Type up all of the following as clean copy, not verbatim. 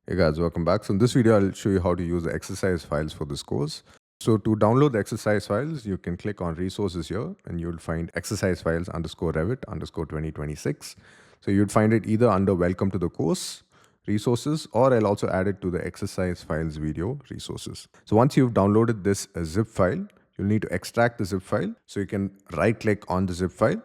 Hey guys, welcome back. So in this video, I'll show you how to use the exercise files for this course. So to download the exercise files, you can click on resources here and you'll find exercise files _Revit _2026. So you'd find it either under welcome to the course resources, or I'll also add it to the exercise files video resources. So once you've downloaded this zip file, you'll need to extract the zip file. So you can right click on the zip file,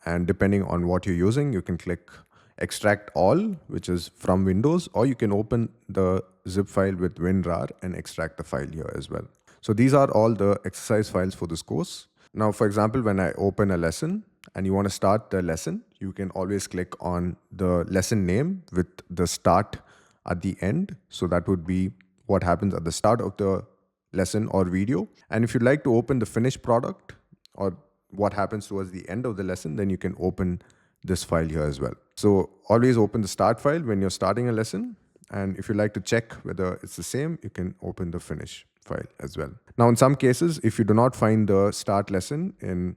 and depending on what you're using, you can click extract all, which is from Windows, or you can open the zip file with WinRAR and extract the file here as well. So these are all the exercise files for this course. Now, for example, when I open a lesson and you want to start the lesson, you can always click on the lesson name with the start at the end. So that would be what happens at the start of the lesson or video. And if you'd like to open the finished product or what happens towards the end of the lesson, then you can open this file here as well. So always open the start file when you're starting a lesson. And if you like to check whether it's the same, you can open the finish file as well. Now, in some cases, if you do not find the start lesson in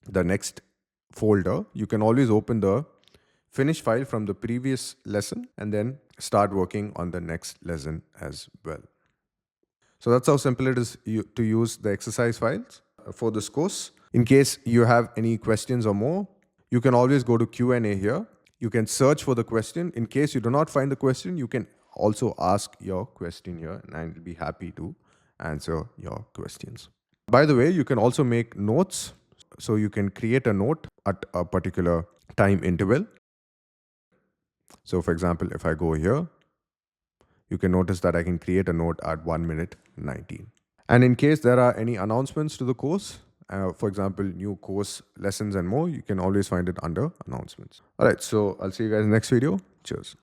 the next folder, you can always open the finish file from the previous lesson and then start working on the next lesson as well. So that's how simple it is to use the exercise files for this course. In case you have any questions or more, you can always go to Q&A here. You can search for the question. In case you do not find the question, you can also ask your question here, and I'll be happy to answer your questions. By the way, you can also make notes. So you can create a note at a particular time interval. So for example, if I go here, you can notice that I can create a note at 1 minute 19. And in case there are any announcements to the course, for example, new course lessons and more, you can always find it under announcements. All right, so I'll see you guys in the next video. Cheers.